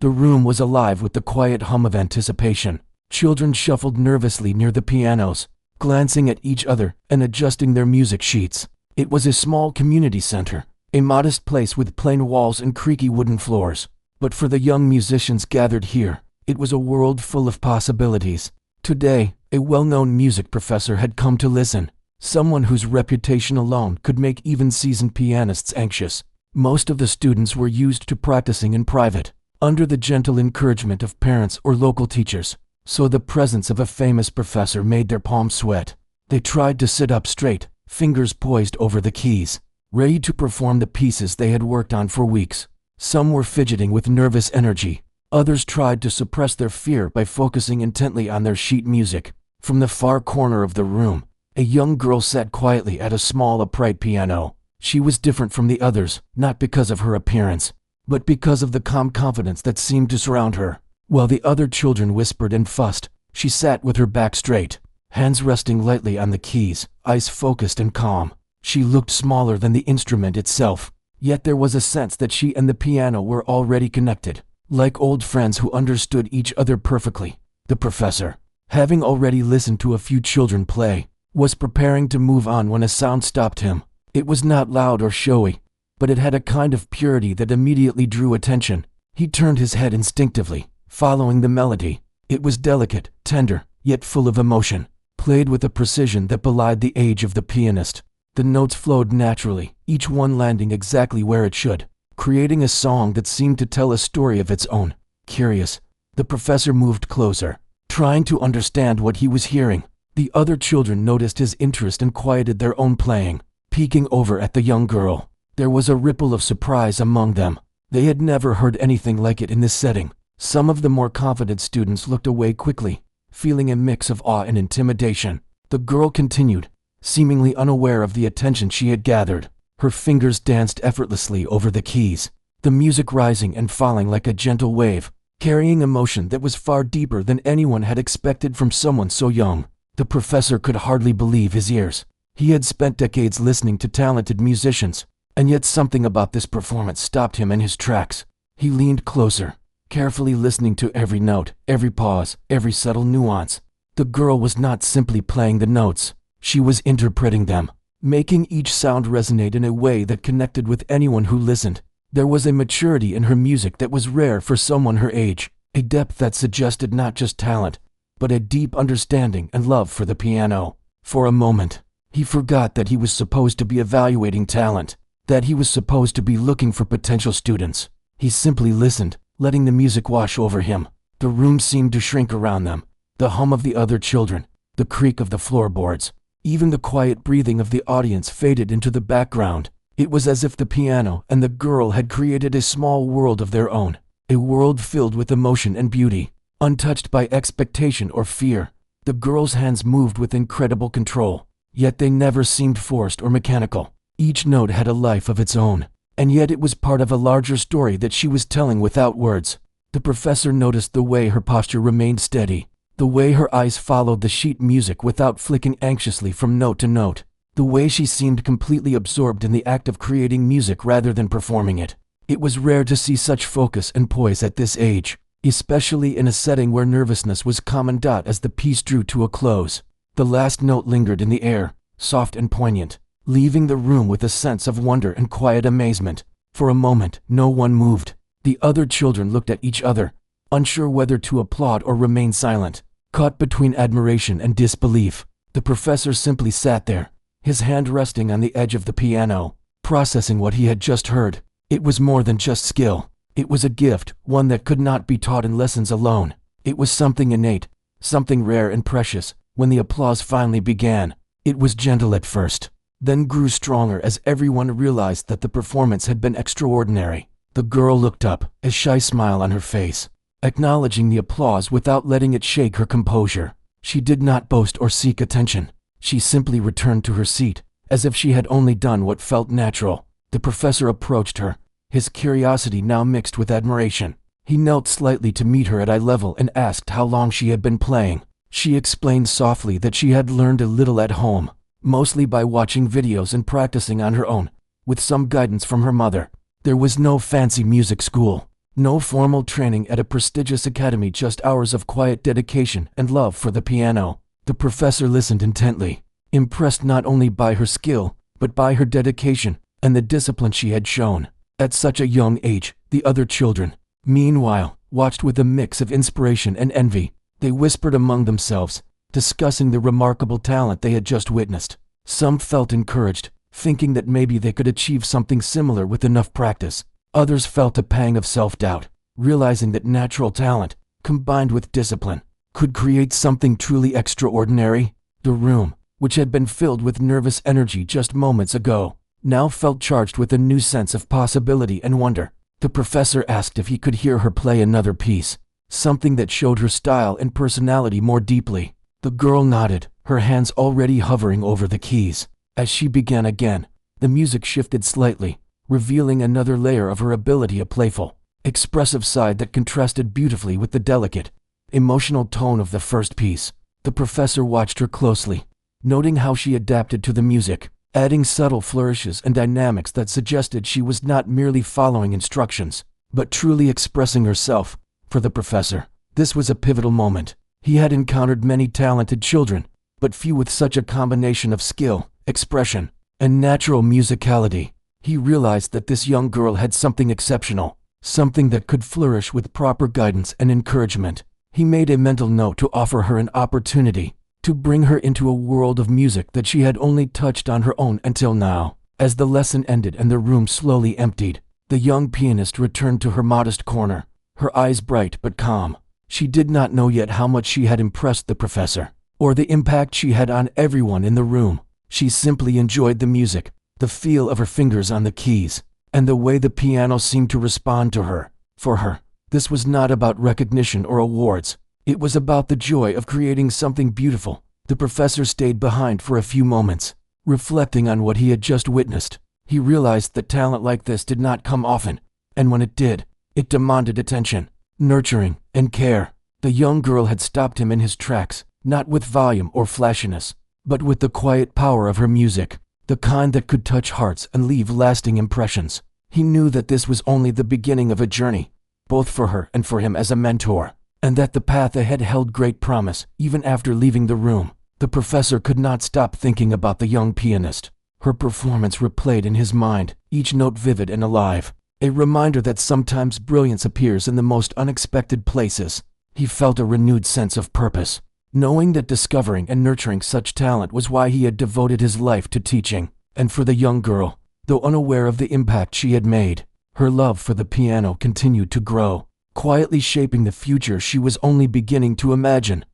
The room was alive with the quiet hum of anticipation. Children shuffled nervously near the pianos, glancing at each other and adjusting their music sheets. It was a small community center, a modest place with plain walls and creaky wooden floors. But for the young musicians gathered here, it was a world full of possibilities. Today, a well-known music professor had come to listen, someone whose reputation alone could make even seasoned pianists anxious. Most of the students were used to practicing in private, under the gentle encouragement of parents or local teachers, so the presence of a famous professor made their palms sweat. They tried to sit up straight, fingers poised over the keys, ready to perform the pieces they had worked on for weeks. Some were fidgeting with nervous energy. Others tried to suppress their fear by focusing intently on their sheet music. From the far corner of the room, a young girl sat quietly at a small upright piano. She was different from the others, not because of her appearance, but because of the calm confidence that seemed to surround her. While the other children whispered and fussed, she sat with her back straight, hands resting lightly on the keys, eyes focused and calm. She looked smaller than the instrument itself, yet there was a sense that she and the piano were already connected, like old friends who understood each other perfectly. The professor, having already listened to a few children play, was preparing to move on when a sound stopped him. It was not loud or showy, but it had a kind of purity that immediately drew attention. He turned his head instinctively, following the melody. It was delicate, tender, yet full of emotion, played with a precision that belied the age of the pianist. The notes flowed naturally, each one landing exactly where it should, creating a song that seemed to tell a story of its own. Curious, the professor moved closer, trying to understand what he was hearing. The other children noticed his interest and quieted their own playing, peeking over at the young girl. There was a ripple of surprise among them. They had never heard anything like it in this setting. Some of the more confident students looked away quickly, feeling a mix of awe and intimidation. The girl continued, seemingly unaware of the attention she had gathered. Her fingers danced effortlessly over the keys, the music rising and falling like a gentle wave, carrying emotion that was far deeper than anyone had expected from someone so young. The professor could hardly believe his ears. He had spent decades listening to talented musicians, and yet something about this performance stopped him in his tracks. He leaned closer, carefully listening to every note, every pause, every subtle nuance. The girl was not simply playing the notes. She was interpreting them, making each sound resonate in a way that connected with anyone who listened. There was a maturity in her music that was rare for someone her age, a depth that suggested not just talent, but a deep understanding and love for the piano. For a moment, he forgot that he was supposed to be evaluating talent, that he was supposed to be looking for potential students. He simply listened, letting the music wash over him. The room seemed to shrink around them, the hum of the other children, the creak of the floorboards. Even the quiet breathing of the audience faded into the background. It was as if the piano and the girl had created a small world of their own, a world filled with emotion and beauty, untouched by expectation or fear. The girl's hands moved with incredible control, yet they never seemed forced or mechanical. Each note had a life of its own, and yet it was part of a larger story that she was telling without words. The professor noticed the way her posture remained steady, the way her eyes followed the sheet music without flicking anxiously from note to note, the way she seemed completely absorbed in the act of creating music rather than performing it. It was rare to see such focus and poise at this age, especially in a setting where nervousness was common. As the piece drew to a close, the last note lingered in the air, soft and poignant, leaving the room with a sense of wonder and quiet amazement. For a moment, no one moved. The other children looked at each other, unsure whether to applaud or remain silent. Caught between admiration and disbelief, the professor simply sat there, his hand resting on the edge of the piano, processing what he had just heard. It was more than just skill. It was a gift, one that could not be taught in lessons alone. It was something innate, something rare and precious. When the applause finally began, it was gentle at first, then grew stronger as everyone realized that the performance had been extraordinary. The girl looked up, a shy smile on her face, acknowledging the applause without letting it shake her composure. She did not boast or seek attention. She simply returned to her seat, as if she had only done what felt natural. The professor approached her, his curiosity now mixed with admiration. He knelt slightly to meet her at eye level and asked how long she had been playing. She explained softly that she had learned a little at home, mostly by watching videos and practicing on her own, with some guidance from her mother. There was no fancy music school, No formal training at a prestigious academy, just hours of quiet dedication and love for the piano. The professor listened intently, impressed not only by her skill, but by her dedication and the discipline she had shown. At such a young age, the other children, meanwhile, watched with a mix of inspiration and envy. They whispered among themselves, discussing the remarkable talent they had just witnessed. Some felt encouraged, thinking that maybe they could achieve something similar with enough practice. Others felt a pang of self-doubt, realizing that natural talent, combined with discipline, could create something truly extraordinary. The room, which had been filled with nervous energy just moments ago, now felt charged with a new sense of possibility and wonder. The professor asked if he could hear her play another piece, something that showed her style and personality more deeply. The girl nodded, her hands already hovering over the keys. As she began again, the music shifted slightly, revealing another layer of her ability, a playful, expressive side that contrasted beautifully with the delicate, emotional tone of the first piece. The professor watched her closely, noting how she adapted to the music, adding subtle flourishes and dynamics that suggested she was not merely following instructions, but truly expressing herself. For the professor, this was a pivotal moment. He had encountered many talented children, but few with such a combination of skill, expression, and natural musicality. He realized that this young girl had something exceptional, something that could flourish with proper guidance and encouragement. He made a mental note to offer her an opportunity, to bring her into a world of music that she had only touched on her own until now. As the lesson ended and the room slowly emptied, the young pianist returned to her modest corner, her eyes bright but calm. She did not know yet how much she had impressed the professor, or the impact she had on everyone in the room. She simply enjoyed the music, the feel of her fingers on the keys, and the way the piano seemed to respond to her. For her, this was not about recognition or awards. It was about the joy of creating something beautiful. The professor stayed behind for a few moments, reflecting on what he had just witnessed. He realized that talent like this did not come often, and when it did, it demanded attention, nurturing, and care. The young girl had stopped him in his tracks, not with volume or flashiness, but with the quiet power of her music, the kind that could touch hearts and leave lasting impressions. He knew that this was only the beginning of a journey, both for her and for him as a mentor, and that the path ahead held great promise. Even after leaving the room, the professor could not stop thinking about the young pianist. Her performance replayed in his mind, each note vivid and alive, a reminder that sometimes brilliance appears in the most unexpected places. He felt a renewed sense of purpose, knowing that discovering and nurturing such talent was why he had devoted his life to teaching. And for the young girl, though unaware of the impact she had made, her love for the piano continued to grow, quietly shaping the future she was only beginning to imagine.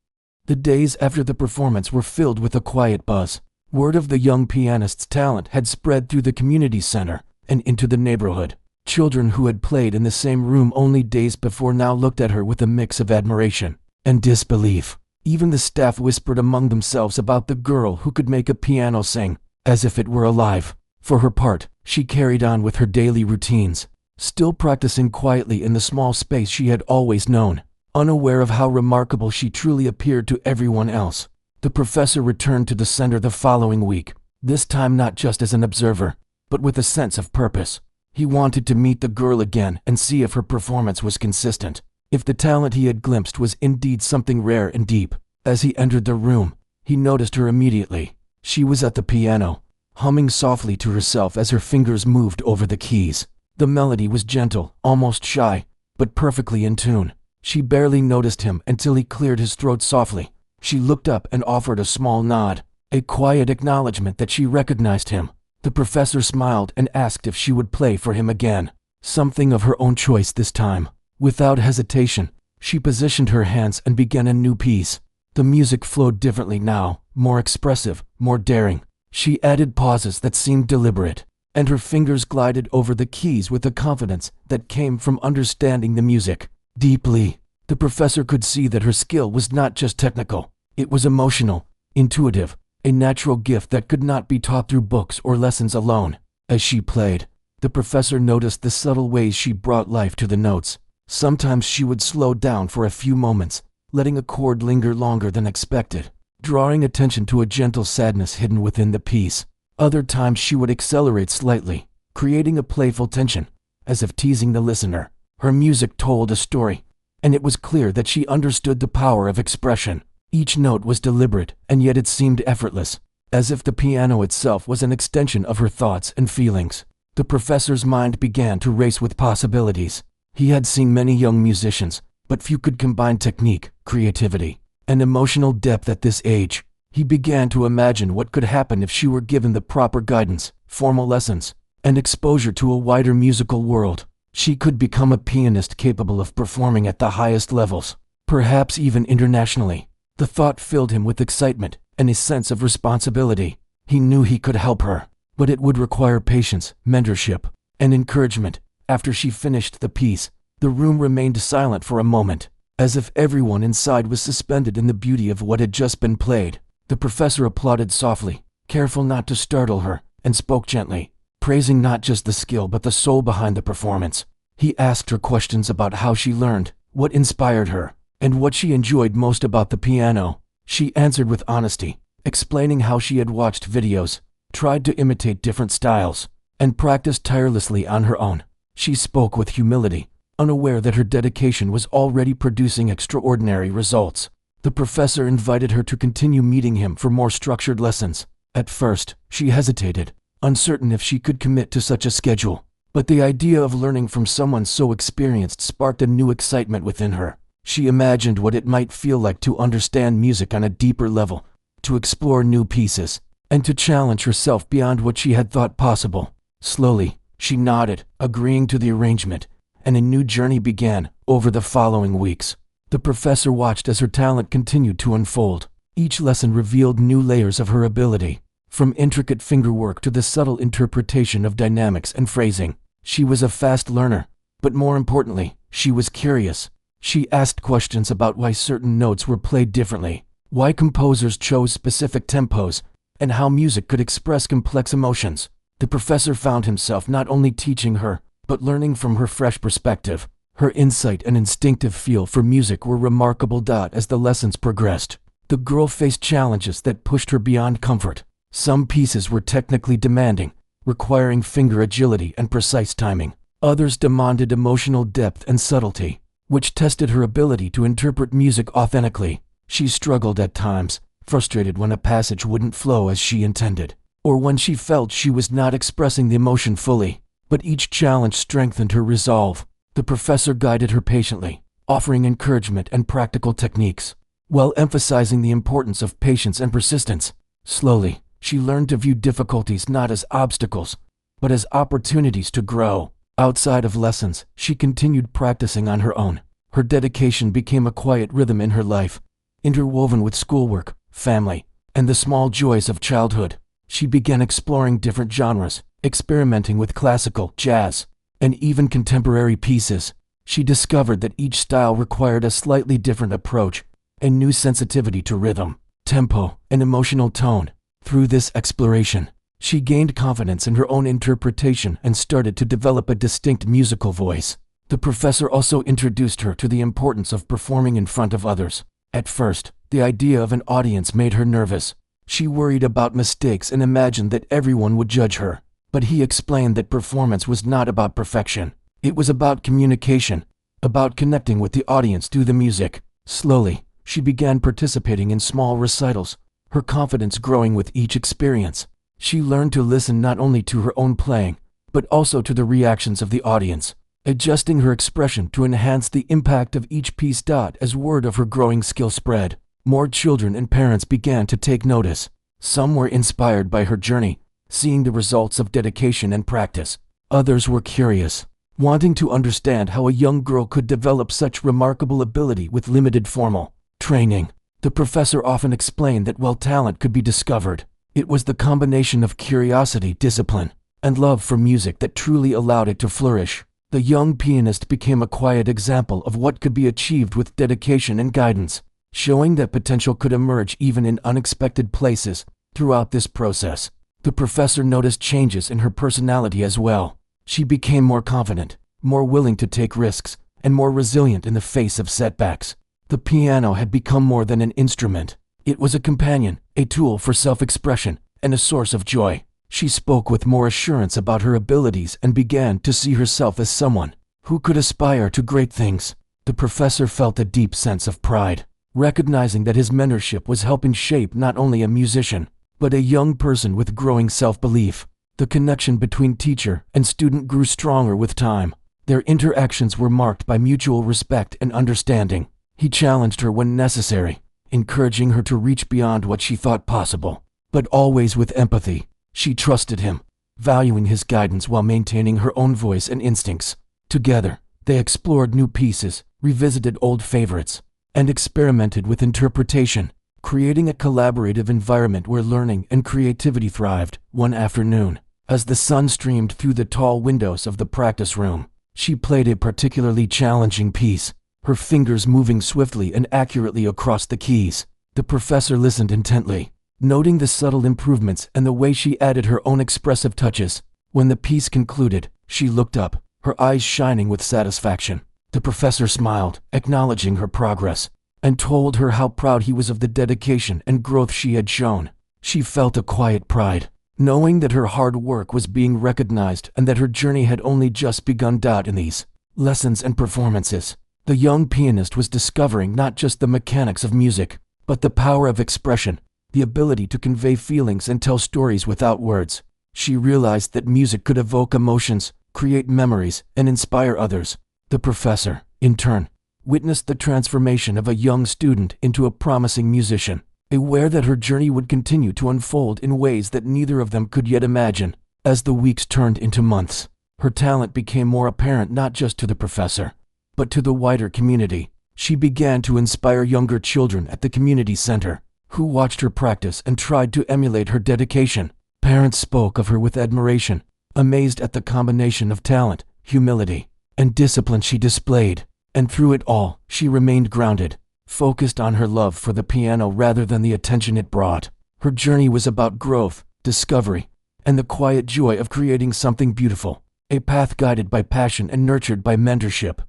The days after the performance were filled with a quiet buzz. Word of the young pianist's talent had spread through the community center and into the neighborhood. Children who had played in the same room only days before now looked at her with a mix of admiration and disbelief. Even the staff whispered among themselves about the girl who could make a piano sing, as if it were alive. For her part, she carried on with her daily routines, still practicing quietly in the small space she had always known, unaware of how remarkable she truly appeared to everyone else. The professor returned to the center the following week, this time not just as an observer, but with a sense of purpose. He wanted to meet the girl again and see if her performance was consistent, if the talent he had glimpsed was indeed something rare and deep. As he entered the room, he noticed her immediately. She was at the piano, humming softly to herself as her fingers moved over the keys. The melody was gentle, almost shy, but perfectly in tune. She barely noticed him until he cleared his throat softly. She looked up and offered a small nod, a quiet acknowledgement that she recognized him. The professor smiled and asked if she would play for him again, something of her own choice this time. Without hesitation, she positioned her hands and began a new piece. The music flowed differently now, more expressive, more daring. She added pauses that seemed deliberate, and her fingers glided over the keys with a confidence that came from understanding the music deeply. The professor could see that her skill was not just technical, it was emotional, intuitive, a natural gift that could not be taught through books or lessons alone. As she played, the professor noticed the subtle ways she brought life to the notes. Sometimes she would slow down for a few moments, letting a chord linger longer than expected, drawing attention to a gentle sadness hidden within the piece. Other times she would accelerate slightly, creating a playful tension, as if teasing the listener. Her music told a story, and it was clear that she understood the power of expression. Each note was deliberate, and yet it seemed effortless, as if the piano itself was an extension of her thoughts and feelings. The professor's mind began to race with possibilities. He had seen many young musicians, but few could combine technique, creativity, and emotional depth at this age. He began to imagine what could happen if she were given the proper guidance, formal lessons, and exposure to a wider musical world. She could become a pianist capable of performing at the highest levels, perhaps even internationally. The thought filled him with excitement and a sense of responsibility. He knew he could help her, but it would require patience, mentorship, and encouragement. After she finished the piece, the room remained silent for a moment, as if everyone inside was suspended in the beauty of what had just been played. The professor applauded softly, careful not to startle her, and spoke gently, praising not just the skill but the soul behind the performance. He asked her questions about how she learned, what inspired her, and what she enjoyed most about the piano. She answered with honesty, explaining how she had watched videos, tried to imitate different styles, and practiced tirelessly on her own. She spoke with humility, unaware that her dedication was already producing extraordinary results. The professor invited her to continue meeting him for more structured lessons. At first, she hesitated, uncertain if she could commit to such a schedule, but the idea of learning from someone so experienced sparked a new excitement within her. She imagined what it might feel like to understand music on a deeper level, to explore new pieces, and to challenge herself beyond what she had thought possible. Slowly, she nodded, agreeing to the arrangement, and a new journey began. Over the following weeks, the professor watched as her talent continued to unfold. Each lesson revealed new layers of her ability, from intricate fingerwork to the subtle interpretation of dynamics and phrasing. She was a fast learner, but more importantly, she was curious. She asked questions about why certain notes were played differently, why composers chose specific tempos, and how music could express complex emotions. The professor found himself not only teaching her, but learning from her fresh perspective. Her insight and instinctive feel for music were remarkable. As the lessons progressed, the girl faced challenges that pushed her beyond comfort. Some pieces were technically demanding, requiring finger agility and precise timing. Others demanded emotional depth and subtlety, which tested her ability to interpret music authentically. She struggled at times, frustrated when a passage wouldn't flow as she intended, or when she felt she was not expressing the emotion fully. But each challenge strengthened her resolve. The professor guided her patiently, offering encouragement and practical techniques, while emphasizing the importance of patience and persistence. Slowly, she learned to view difficulties not as obstacles, but as opportunities to grow. Outside of lessons, she continued practicing on her own. Her dedication became a quiet rhythm in her life, interwoven with schoolwork, family, and the small joys of childhood. She began exploring different genres, experimenting with classical, jazz, and even contemporary pieces. She discovered that each style required a slightly different approach, a new sensitivity to rhythm, tempo, and emotional tone. Through this exploration, she gained confidence in her own interpretation and started to develop a distinct musical voice. The professor also introduced her to the importance of performing in front of others. At first, the idea of an audience made her nervous. She worried about mistakes and imagined that everyone would judge her. But he explained that performance was not about perfection. It was about communication, about connecting with the audience through the music. Slowly, she began participating in small recitals, her confidence growing with each experience. She learned to listen not only to her own playing, but also to the reactions of the audience, adjusting her expression to enhance the impact of each piece. As word of her growing skill spread, more children and parents began to take notice. Some were inspired by her journey, seeing the results of dedication and practice. Others were curious, wanting to understand how a young girl could develop such remarkable ability with limited formal training. The professor often explained that while talent could be discovered, it was the combination of curiosity, discipline, and love for music that truly allowed it to flourish. The young pianist became a quiet example of what could be achieved with dedication and guidance, showing that potential could emerge even in unexpected places. Throughout this process, the professor noticed changes in her personality as well. She became more confident, more willing to take risks, and more resilient in the face of setbacks. The piano had become more than an instrument. It was a companion, a tool for self-expression, and a source of joy. She spoke with more assurance about her abilities and began to see herself as someone who could aspire to great things. The professor felt a deep sense of pride, recognizing that his mentorship was helping shape not only a musician, but a young person with growing self-belief. The connection between teacher and student grew stronger with time. Their interactions were marked by mutual respect and understanding. He challenged her when necessary, encouraging her to reach beyond what she thought possible, but always with empathy. She trusted him, valuing his guidance while maintaining her own voice and instincts. Together, they explored new pieces, revisited old favorites, and experimented with interpretation, creating a collaborative environment where learning and creativity thrived. One afternoon, as the sun streamed through the tall windows of the practice room, she played a particularly challenging piece, her fingers moving swiftly and accurately across the keys. The professor listened intently, noting the subtle improvements and the way she added her own expressive touches. When the piece concluded, she looked up, her eyes shining with satisfaction. The professor smiled, acknowledging her progress, and told her how proud he was of the dedication and growth she had shown. She felt a quiet pride, knowing that her hard work was being recognized and that her journey had only just begun. In these lessons and performances, the young pianist was discovering not just the mechanics of music, but the power of expression, the ability to convey feelings and tell stories without words. She realized that music could evoke emotions, create memories, and inspire others. The professor, in turn, witnessed the transformation of a young student into a promising musician, aware that her journey would continue to unfold in ways that neither of them could yet imagine. As the weeks turned into months, her talent became more apparent not just to the professor, but to the wider community. She began to inspire younger children at the community center, who watched her practice and tried to emulate her dedication. Parents spoke of her with admiration, amazed at the combination of talent, humility, and discipline she displayed. And through it all, she remained grounded, focused on her love for the piano rather than the attention it brought. Her journey was about growth, discovery, and the quiet joy of creating something beautiful, a path guided by passion and nurtured by mentorship.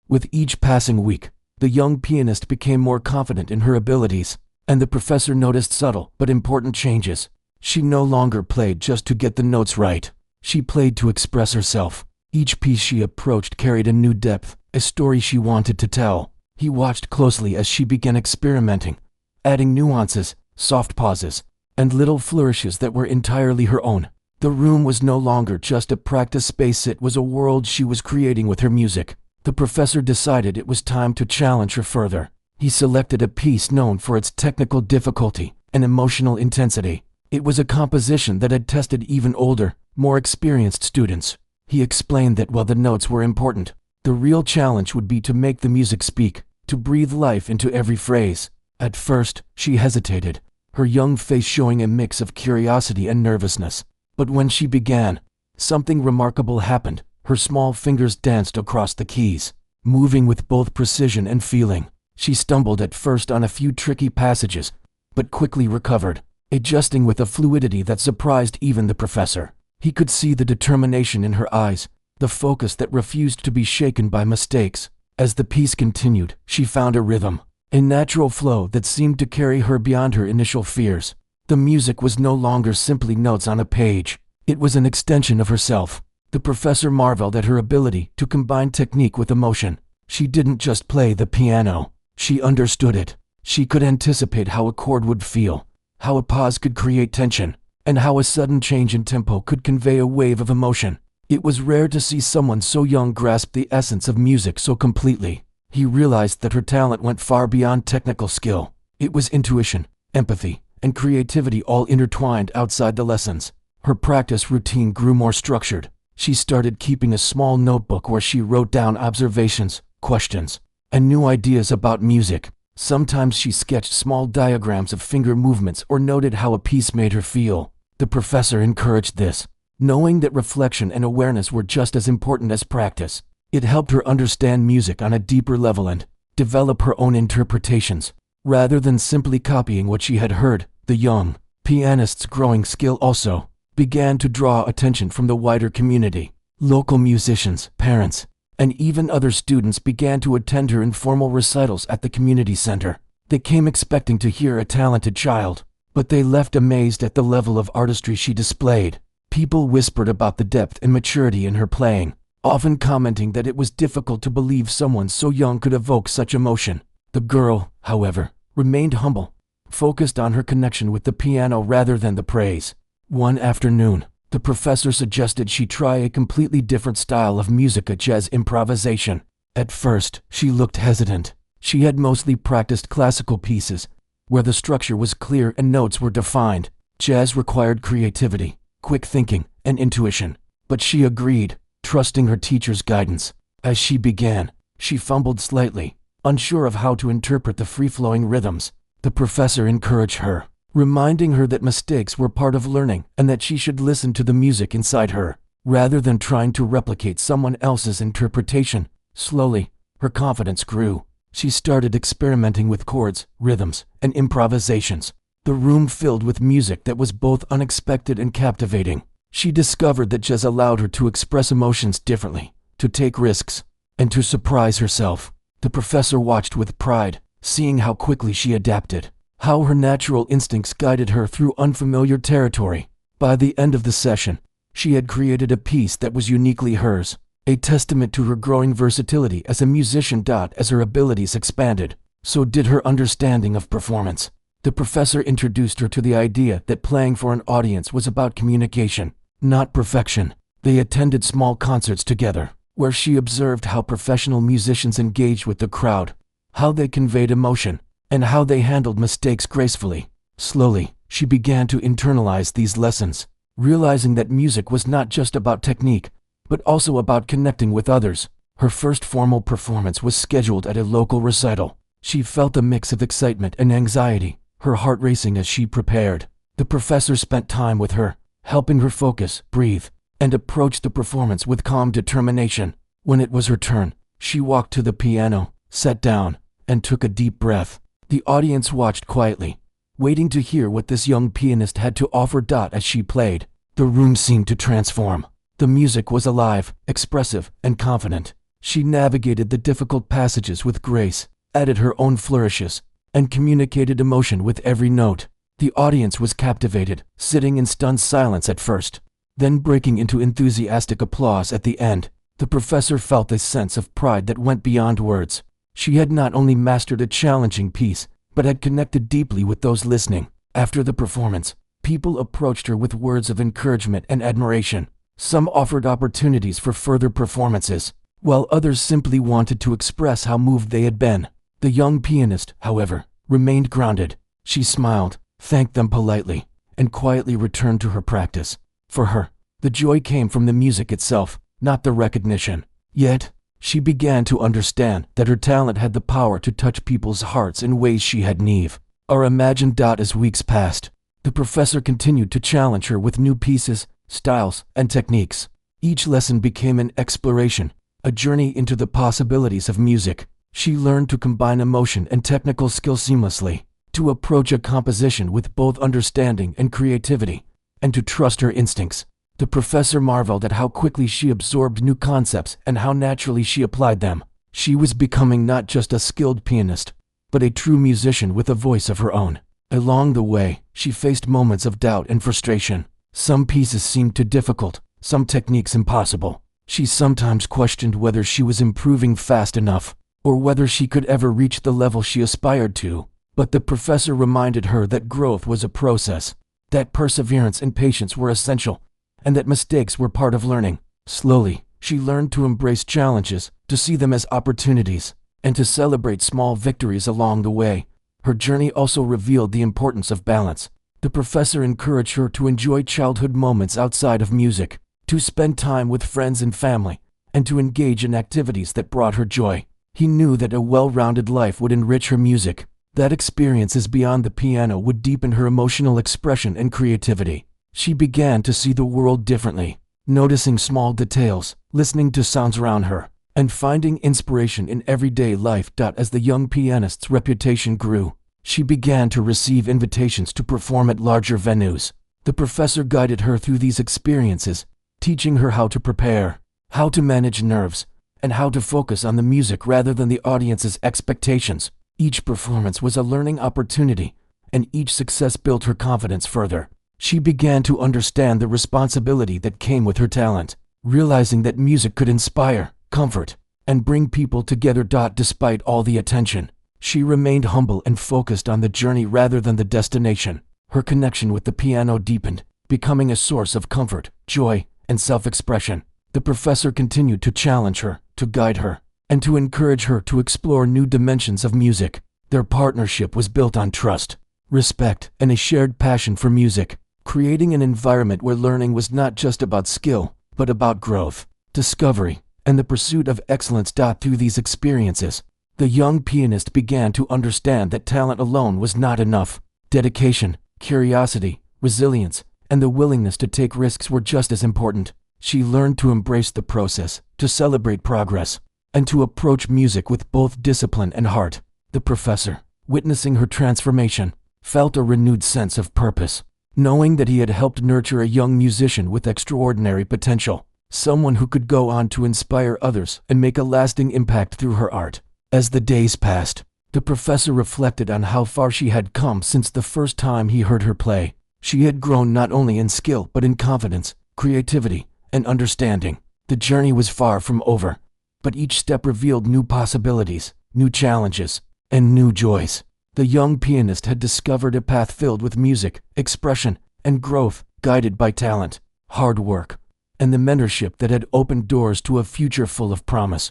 With each passing week, the young pianist became more confident in her abilities, and the professor noticed subtle but important changes. She no longer played just to get the notes right. She played to express herself. Each piece she approached carried a new depth, a story she wanted to tell. He watched closely as she began experimenting, adding nuances, soft pauses, and little flourishes that were entirely her own. The room was no longer just a practice space, it was a world she was creating with her music. The professor decided it was time to challenge her further. He selected a piece known for its technical difficulty and emotional intensity. It was a composition that had tested even older, more experienced students. He explained that while the notes were important, the real challenge would be to make the music speak, to breathe life into every phrase. At first, she hesitated, her young face showing a mix of curiosity and nervousness. But when she began, something remarkable happened. Her small fingers danced across the keys, moving with both precision and feeling. She stumbled at first on a few tricky passages, but quickly recovered, adjusting with a fluidity that surprised even the professor. He could see the determination in her eyes, the focus that refused to be shaken by mistakes. As the piece continued, she found a rhythm, a natural flow that seemed to carry her beyond her initial fears. The music was no longer simply notes on a page. It was an extension of herself. The professor marveled at her ability to combine technique with emotion. She didn't just play the piano, she understood it. She could anticipate how a chord would feel, how a pause could create tension, and how a sudden change in tempo could convey a wave of emotion. It was rare to see someone so young grasp the essence of music so completely. He realized that her talent went far beyond technical skill. It was intuition, empathy, and creativity all intertwined outside the lessons. Her practice routine grew more structured. She started keeping a small notebook where she wrote down observations, questions, and new ideas about music. Sometimes she sketched small diagrams of finger movements or noted how a piece made her feel. The professor encouraged this, knowing that reflection and awareness were just as important as practice. It helped her understand music on a deeper level and develop her own interpretations, rather than simply copying what she had heard. The young pianist's growing skill also began to draw attention from the wider community. Local musicians, parents, and even other students began to attend her informal recitals at the community center. They came expecting to hear a talented child, but they left amazed at the level of artistry she displayed. People whispered about the depth and maturity in her playing, often commenting that it was difficult to believe someone so young could evoke such emotion. The girl, however, remained humble, focused on her connection with the piano rather than the praise. One afternoon, the professor suggested she try a completely different style of music, a jazz improvisation. At first, she looked hesitant. She had mostly practiced classical pieces, where the structure was clear and notes were defined. Jazz required creativity, quick thinking, and intuition. But she agreed, trusting her teacher's guidance. As she began, she fumbled slightly, unsure of how to interpret the free-flowing rhythms. The professor encouraged her, reminding her that mistakes were part of learning and that she should listen to the music inside her, rather than trying to replicate someone else's interpretation. Slowly, her confidence grew. She started experimenting with chords, rhythms, and improvisations. The room filled with music that was both unexpected and captivating. She discovered that jazz allowed her to express emotions differently, to take risks, and to surprise herself. The professor watched with pride, seeing how quickly she adapted, how her natural instincts guided her through unfamiliar territory. By the end of the session, she had created a piece that was uniquely hers, a testament to her growing versatility as a musician. As her abilities expanded, so did her understanding of performance. The professor introduced her to the idea that playing for an audience was about communication, not perfection. They attended small concerts together, where she observed how professional musicians engaged with the crowd, how they conveyed emotion, and how they handled mistakes gracefully. Slowly, she began to internalize these lessons, realizing that music was not just about technique, but also about connecting with others. Her first formal performance was scheduled at a local recital. She felt a mix of excitement and anxiety, her heart racing as she prepared. The professor spent time with her, helping her focus, breathe, and approach the performance with calm determination. When it was her turn, she walked to the piano, sat down, and took a deep breath. The audience watched quietly, waiting to hear what this young pianist had to offer. As she played, the room seemed to transform. The music was alive, expressive, and confident. She navigated the difficult passages with grace, added her own flourishes, and communicated emotion with every note. The audience was captivated, sitting in stunned silence at first, then breaking into enthusiastic applause at the end. The professor felt a sense of pride that went beyond words. She had not only mastered a challenging piece, but had connected deeply with those listening. After the performance, people approached her with words of encouragement and admiration. Some offered opportunities for further performances, while others simply wanted to express how moved they had been. The young pianist, however, remained grounded. She smiled, thanked them politely, and quietly returned to her practice. For her, the joy came from the music itself, not the recognition. Yet, she began to understand that her talent had the power to touch people's hearts in ways she had never imagined. As weeks passed, the professor continued to challenge her with new pieces, styles, and techniques. Each lesson became an exploration, a journey into the possibilities of music. She learned to combine emotion and technical skill seamlessly, to approach a composition with both understanding and creativity, and to trust her instincts. The professor marveled at how quickly she absorbed new concepts and how naturally she applied them. She was becoming not just a skilled pianist, but a true musician with a voice of her own. Along the way, she faced moments of doubt and frustration. Some pieces seemed too difficult, some techniques impossible. She sometimes questioned whether she was improving fast enough, or whether she could ever reach the level she aspired to. But the professor reminded her that growth was a process, that perseverance and patience were essential, and that mistakes were part of learning. Slowly, she learned to embrace challenges, to see them as opportunities, and to celebrate small victories along the way. Her journey also revealed the importance of balance. The professor encouraged her to enjoy childhood moments outside of music, to spend time with friends and family, and to engage in activities that brought her joy. He knew that a well-rounded life would enrich her music, that experiences beyond the piano would deepen her emotional expression and creativity. She began to see the world differently, noticing small details, listening to sounds around her, and finding inspiration in everyday life. As the young pianist's reputation grew, she began to receive invitations to perform at larger venues. The professor guided her through these experiences, teaching her how to prepare, how to manage nerves, and how to focus on the music rather than the audience's expectations. Each performance was a learning opportunity, and each success built her confidence further. She began to understand the responsibility that came with her talent. realizing that music could inspire, comfort, and bring people together. Despite all the attention, she remained humble and focused on the journey rather than the destination. Her connection with the piano deepened, becoming a source of comfort, joy, and self-expression. The professor continued to challenge her, to guide her, and to encourage her to explore new dimensions of music. Their partnership was built on trust, respect, and a shared passion for music, creating an environment where learning was not just about skill, but about growth, discovery, and the pursuit of excellence. Through these experiences, the young pianist began to understand that talent alone was not enough. Dedication, curiosity, resilience, and the willingness to take risks were just as important. She learned to embrace the process, to celebrate progress, and to approach music with both discipline and heart. The professor, witnessing her transformation, felt a renewed sense of purpose, knowing that he had helped nurture a young musician with extraordinary potential, someone who could go on to inspire others and make a lasting impact through her art. As the days passed, the professor reflected on how far she had come since the first time he heard her play. She had grown not only in skill but in confidence, creativity, and understanding. The journey was far from over, but each step revealed new possibilities, new challenges, and new joys. The young pianist had discovered a path filled with music, expression, and growth, guided by talent, hard work, and the mentorship that had opened doors to a future full of promise.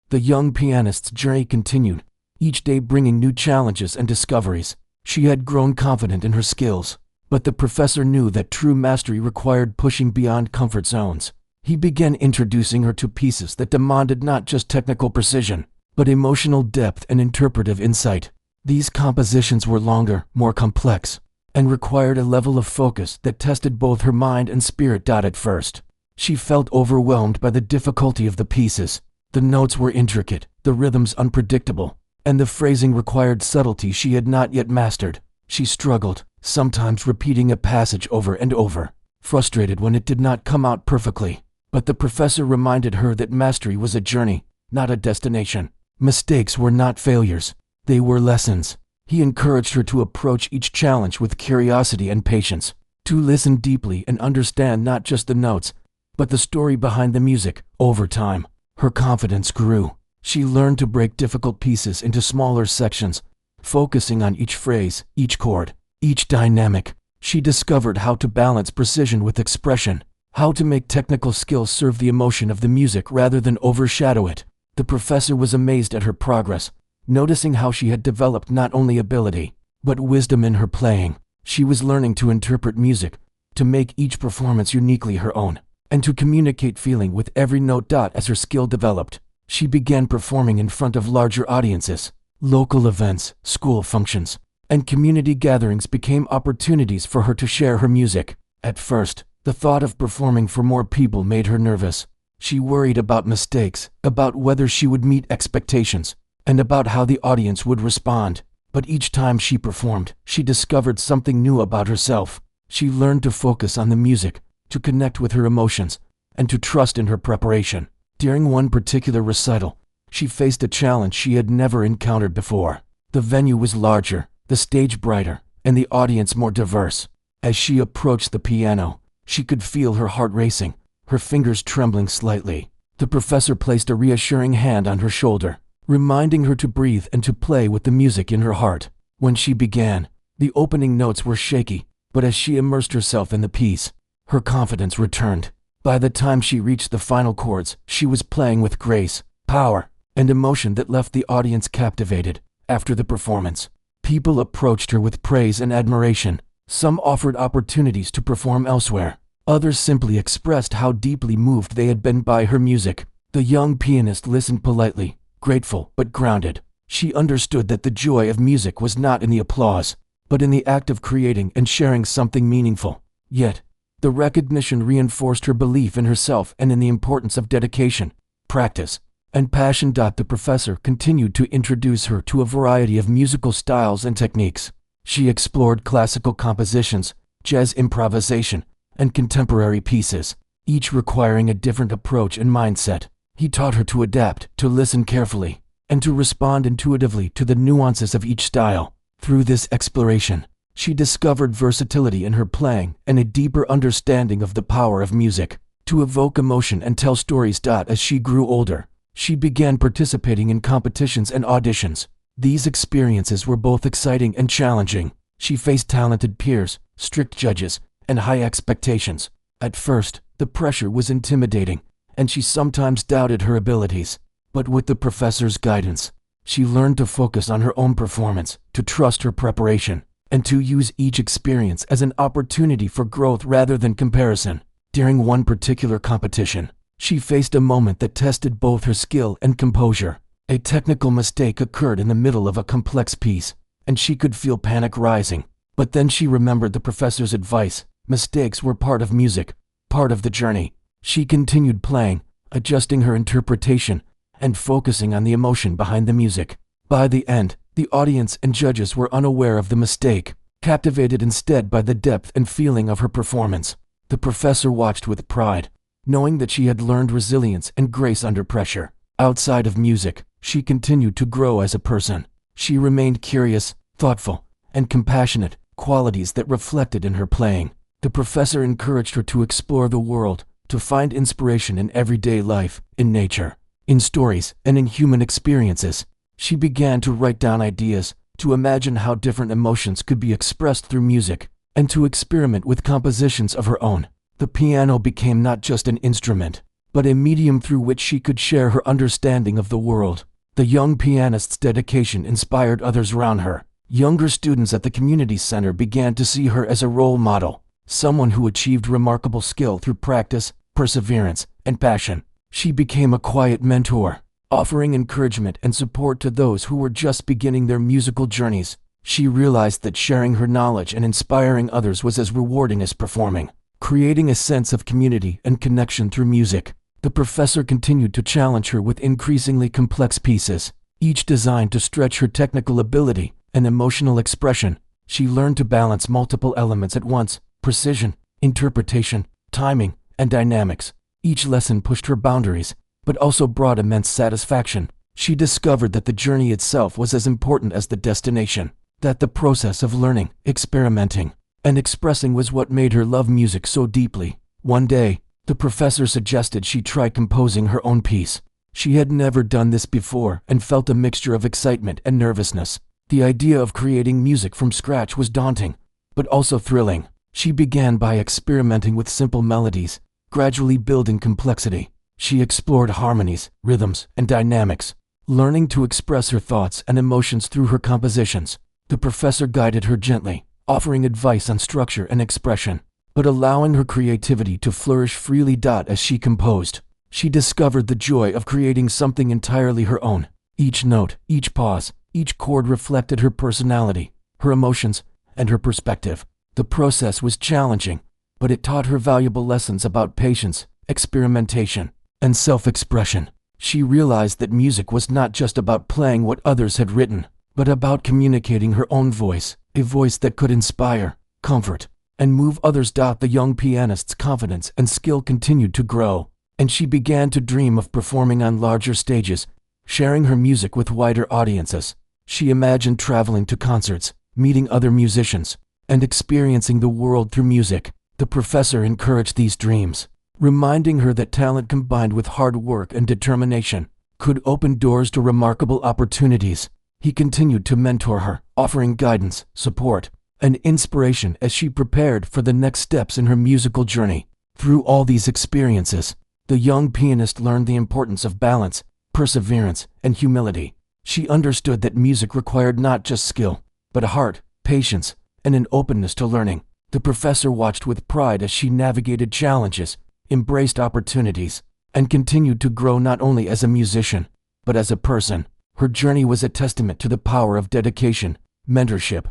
The young pianist's journey continued, each day bringing new challenges and discoveries. She had grown confident in her skills, but the professor knew that true mastery required pushing beyond comfort zones. He began introducing her to pieces that demanded not just technical precision, but emotional depth and interpretive insight. These compositions were longer, more complex, and required a level of focus that tested both her mind and spirit. At first, she felt overwhelmed by the difficulty of the pieces. The notes were intricate, the rhythms unpredictable, and the phrasing required subtlety she had not yet mastered. She struggled, sometimes repeating a passage over and over, frustrated when it did not come out perfectly. But the professor reminded her that mastery was a journey, not a destination. Mistakes were not failures, they were lessons. He encouraged her to approach each challenge with curiosity and patience, to listen deeply and understand not just the notes, but the story behind the music. Over time, her confidence grew. She learned to break difficult pieces into smaller sections, focusing on each phrase, each chord, each dynamic. She discovered how to balance precision with expression, how to make technical skills serve the emotion of the music rather than overshadow it. The professor was amazed at her progress, noticing how she had developed not only ability, but wisdom in her playing. She was learning to interpret music, to make each performance uniquely her own, and to communicate feeling with every note. As her skill developed, she began performing in front of larger audiences. Local events, school functions, and community gatherings became opportunities for her to share her music. At first, the thought of performing for more people made her nervous. She worried about mistakes, about whether she would meet expectations, and about how the audience would respond. But each time she performed, she discovered something new about herself. She learned to focus on the music, to connect with her emotions, and to trust in her preparation. During one particular recital, she faced a challenge she had never encountered before. The venue was larger, the stage brighter, and the audience more diverse. As she approached the piano, she could feel her heart racing, her fingers trembling slightly. The professor placed a reassuring hand on her shoulder, reminding her to breathe and to play with the music in her heart. When she began, the opening notes were shaky, but as she immersed herself in the piece, her confidence returned. By the time she reached the final chords, she was playing with grace, power, and emotion that left the audience captivated. After the performance, people approached her with praise and admiration. Some offered opportunities to perform elsewhere. Others simply expressed how deeply moved they had been by her music. The young pianist listened politely, grateful but grounded. She understood that the joy of music was not in the applause, but in the act of creating and sharing something meaningful. Yet, the recognition reinforced her belief in herself and in the importance of dedication, practice, and passion. The professor continued to introduce her to a variety of musical styles and techniques. She explored classical compositions, jazz improvisation, and contemporary pieces, each requiring a different approach and mindset. He taught her to adapt, to listen carefully, and to respond intuitively to the nuances of each style. Through this exploration, she discovered versatility in her playing and a deeper understanding of the power of music. to evoke emotion and tell stories. As she grew older, she began participating in competitions and auditions. These experiences were both exciting and challenging. She faced talented peers, strict judges, and high expectations. At first, the pressure was intimidating, and she sometimes doubted her abilities. But with the professor's guidance, she learned to focus on her own performance, to trust her preparation, and to use each experience as an opportunity for growth rather than comparison. During one particular competition, she faced a moment that tested both her skill and composure. A technical mistake occurred in the middle of a complex piece, and she could feel panic rising. But then she remembered the professor's advice. Mistakes were part of music, part of the journey. She continued playing, adjusting her interpretation, and focusing on the emotion behind the music. By the end, the audience and judges were unaware of the mistake, captivated instead by the depth and feeling of her performance. The professor watched with pride, knowing that she had learned resilience and grace under pressure. Outside of music, she continued to grow as a person. She remained curious, thoughtful, and compassionate, qualities that reflected in her playing. The professor encouraged her to explore the world, to find inspiration in everyday life, in nature, in stories, and in human experiences. She began to write down ideas, to imagine how different emotions could be expressed through music, and to experiment with compositions of her own. The piano became not just an instrument, but a medium through which she could share her understanding of the world. The young pianist's dedication inspired others around her. Younger students at the community center began to see her as a role model, someone who achieved remarkable skill through practice, perseverance, and passion. She became a quiet mentor, offering encouragement and support to those who were just beginning their musical journeys. She realized that sharing her knowledge and inspiring others was as rewarding as performing, creating a sense of community and connection through music. The professor continued to challenge her with increasingly complex pieces, each designed to stretch her technical ability and emotional expression. She learned to balance multiple elements at once: precision, interpretation, timing, and dynamics. Each lesson pushed her boundaries, but also brought immense satisfaction. She discovered that the journey itself was as important as the destination, that the process of learning, experimenting, and expressing was what made her love music so deeply. One day, the professor suggested she try composing her own piece. She had never done this before and felt a mixture of excitement and nervousness. The idea of creating music from scratch was daunting, but also thrilling. She began by experimenting with simple melodies, gradually building complexity. She explored harmonies, rhythms, and dynamics, learning to express her thoughts and emotions through her compositions. The professor guided her gently, offering advice on structure and expression, but allowing her creativity to flourish freely. As she composed, she discovered the joy of creating something entirely her own. Each note, each pause, each chord reflected her personality, her emotions, and her perspective. The process was challenging, but it taught her valuable lessons about patience, experimentation, and self-expression. She realized that music was not just about playing what others had written, but about communicating her own voice, a voice that could inspire, comfort, and move others. The young pianist's confidence and skill continued to grow, and she began to dream of performing on larger stages, sharing her music with wider audiences. She imagined traveling to concerts, meeting other musicians, and experiencing the world through music. The professor encouraged these dreams, reminding her that talent combined with hard work and determination could open doors to remarkable opportunities. He continued to mentor her, offering guidance, support, and inspiration as she prepared for the next steps in her musical journey. Through all these experiences, the young pianist learned the importance of balance, perseverance, and humility. She understood that music required not just skill, but a heart, patience, and an openness to learning. The professor watched with pride as she navigated challenges, embraced opportunities, and continued to grow not only as a musician, but as a person. Her journey was a testament to the power of dedication, mentorship,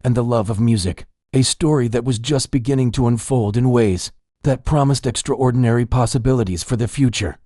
and the love of music, a story that was just beginning to unfold in ways that promised extraordinary possibilities for the future.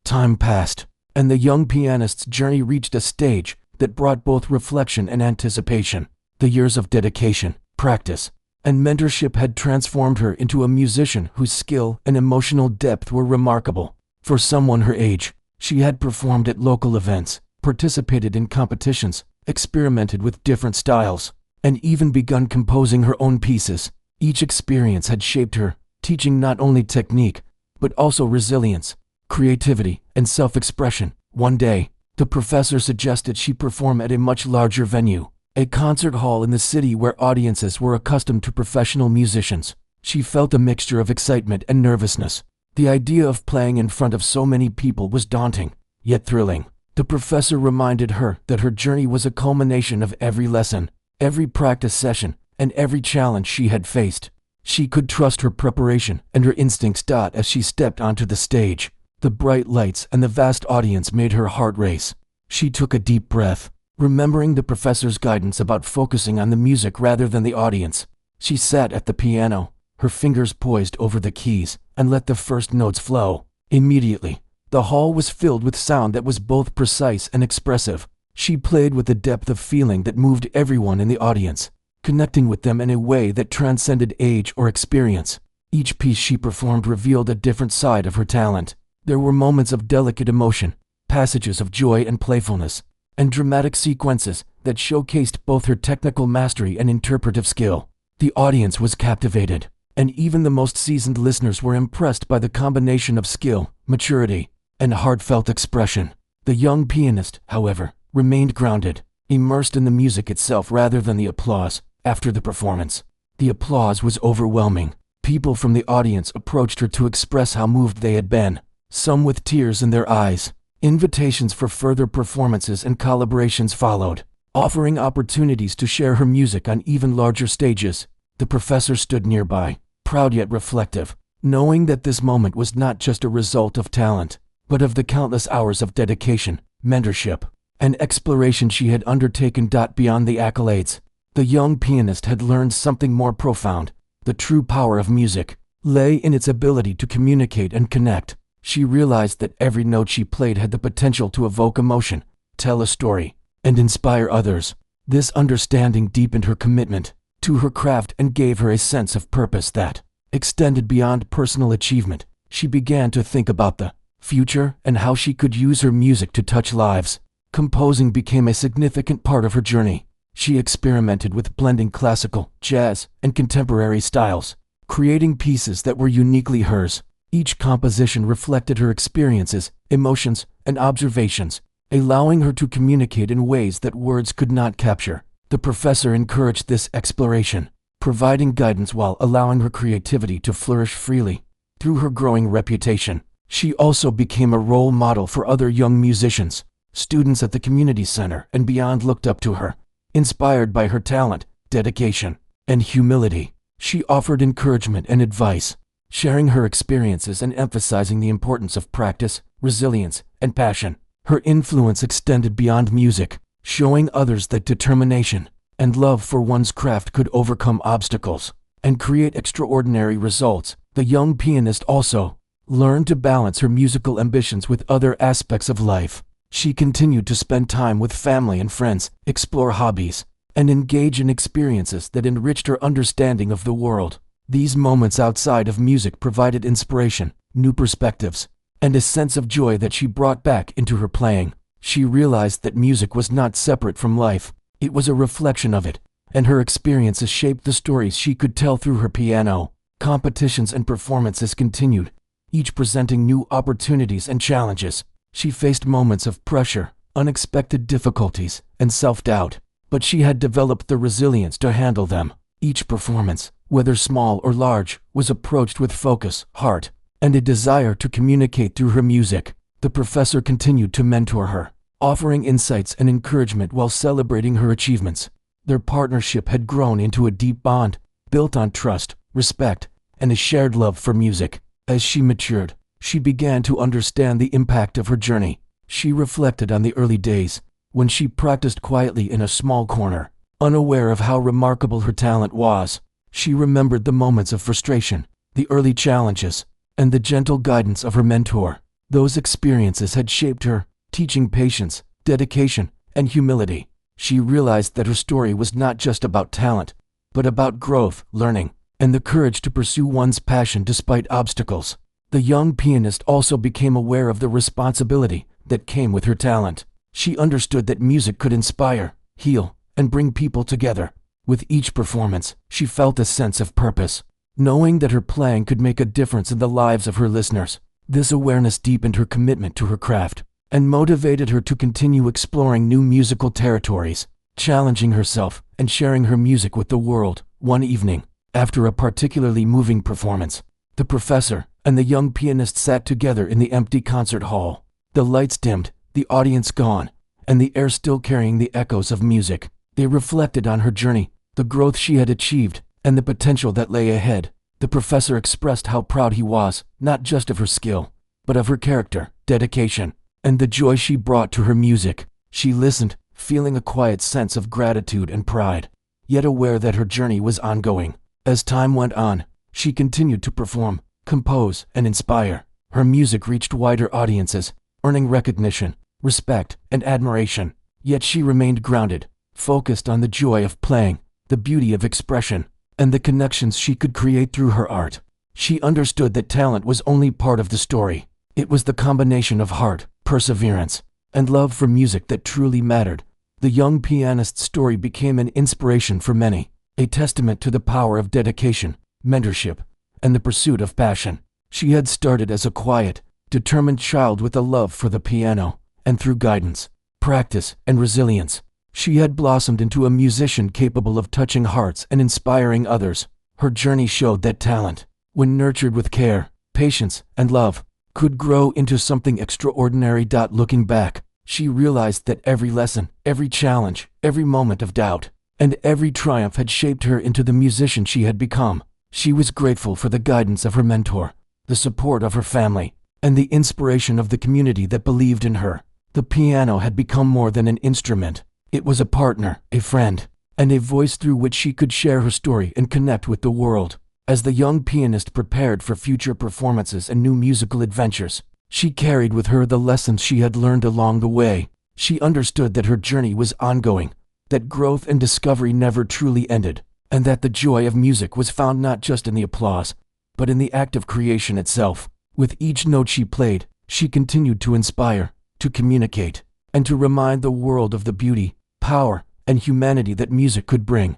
Time passed, and the young pianist's journey reached a stage that brought both reflection and anticipation. The years of dedication, practice, and mentorship had transformed her into a musician whose skill and emotional depth were remarkable. For someone her age, she had performed at local events, participated in competitions, experimented with different styles, and even begun composing her own pieces. Each experience had shaped her, teaching not only technique, but also resilience, creativity, and self-expression. One day, the professor suggested she perform at a much larger venue, a concert hall in the city where audiences were accustomed to professional musicians. She felt a mixture of excitement and nervousness. The idea of playing in front of so many people was daunting, yet thrilling. The professor reminded her that her journey was a culmination of every lesson, every practice session, and every challenge she had faced. She could trust her preparation and her instincts. As she stepped onto the stage, the bright lights and the vast audience made her heart race. She took a deep breath, remembering the professor's guidance about focusing on the music rather than the audience. She sat at the piano, her fingers poised over the keys, and let the first notes flow. Immediately, the hall was filled with sound that was both precise and expressive. She played with a depth of feeling that moved everyone in the audience, connecting with them in a way that transcended age or experience. Each piece she performed revealed a different side of her talent. There were moments of delicate emotion, passages of joy and playfulness, and dramatic sequences that showcased both her technical mastery and interpretive skill. The audience was captivated, and even the most seasoned listeners were impressed by the combination of skill, maturity, and heartfelt expression. The young pianist, however, remained grounded, immersed in the music itself rather than the applause. After the performance, the applause was overwhelming. People from the audience approached her to express how moved they had been, some with tears in their eyes. Invitations for further performances and collaborations followed, offering opportunities to share her music on even larger stages. The professor stood nearby, proud yet reflective, knowing that this moment was not just a result of talent, but of the countless hours of dedication, mentorship, and exploration she had undertaken. Beyond the accolades, the young pianist had learned something more profound. The true power of music lay in its ability to communicate and connect. She realized that every note she played had the potential to evoke emotion, tell a story, and inspire others. This understanding deepened her commitment to her craft and gave her a sense of purpose that extended beyond personal achievement. She began to think about the future and how she could use her music to touch lives. Composing became a significant part of her journey. She experimented with blending classical, jazz, and contemporary styles, creating pieces that were uniquely hers. Each composition reflected her experiences, emotions, and observations, allowing her to communicate in ways that words could not capture. The professor encouraged this exploration, providing guidance while allowing her creativity to flourish freely. Through her growing reputation, she also became a role model for other young musicians. Students at the community center and beyond looked up to her, inspired by her talent, dedication, and humility. She offered encouragement and advice, sharing her experiences and emphasizing the importance of practice, resilience, and passion. Her influence extended beyond music, showing others that determination and love for one's craft could overcome obstacles and create extraordinary results. The young pianist also learned to balance her musical ambitions with other aspects of life. She continued to spend time with family and friends, explore hobbies, and engage in experiences that enriched her understanding of the world. These moments outside of music provided inspiration, new perspectives, and a sense of joy that she brought back into her playing. She realized that music was not separate from life, it was a reflection of it, and her experiences shaped the stories she could tell through her piano. Competitions and performances continued, each presenting new opportunities and challenges. She faced moments of pressure, unexpected difficulties, and self-doubt, but she had developed the resilience to handle them. Each performance, whether small or large, was approached with focus, heart, and a desire to communicate through her music. The professor continued to mentor her, offering insights and encouragement while celebrating her achievements. Their partnership had grown into a deep bond, built on trust, respect, and a shared love for music. As she matured, she began to understand the impact of her journey. She reflected on the early days, when she practiced quietly in a small corner, unaware of how remarkable her talent was. She remembered the moments of frustration, the early challenges, and the gentle guidance of her mentor. Those experiences had shaped her, teaching patience, dedication, and humility. She realized that her story was not just about talent, but about growth, learning, and the courage to pursue one's passion despite obstacles. The young pianist also became aware of the responsibility that came with her talent. She understood that music could inspire, heal, and bring people together. With each performance, she felt a sense of purpose, knowing that her playing could make a difference in the lives of her listeners. This awareness deepened her commitment to her craft and motivated her to continue exploring new musical territories, challenging herself and sharing her music with the world. One evening, after a particularly moving performance, the professor and the young pianist sat together in the empty concert hall. The lights dimmed, the audience gone, and the air still carrying the echoes of music. They reflected on her journey, the growth she had achieved, and the potential that lay ahead. The professor expressed how proud he was, not just of her skill, but of her character, dedication, and the joy she brought to her music. She listened, feeling a quiet sense of gratitude and pride, yet aware that her journey was ongoing. As time went on, she continued to perform, compose, and inspire. Her music reached wider audiences, earning recognition, respect, and admiration. Yet she remained grounded, focused on the joy of playing, the beauty of expression, and the connections she could create through her art. She understood that talent was only part of the story. It was the combination of heart, perseverance, and love for music that truly mattered. The young pianist's story became an inspiration for many, a testament to the power of dedication, mentorship, and the pursuit of passion. She had started as a quiet, determined child with a love for the piano, and through guidance, practice, and resilience, she had blossomed into a musician capable of touching hearts and inspiring others. Her journey showed that talent, when nurtured with care, patience, and love, could grow into something extraordinary. Looking back, she realized that every lesson, every challenge, every moment of doubt, and every triumph had shaped her into the musician she had become. She was grateful for the guidance of her mentor, the support of her family, and the inspiration of the community that believed in her. The piano had become more than an instrument. It was a partner, a friend, and a voice through which she could share her story and connect with the world. As the young pianist prepared for future performances and new musical adventures, she carried with her the lessons she had learned along the way. She understood that her journey was ongoing, that growth and discovery never truly ended, and that the joy of music was found not just in the applause, but in the act of creation itself. With each note she played, she continued to inspire, to communicate, and to remind the world of the beauty, power, and humanity that music could bring.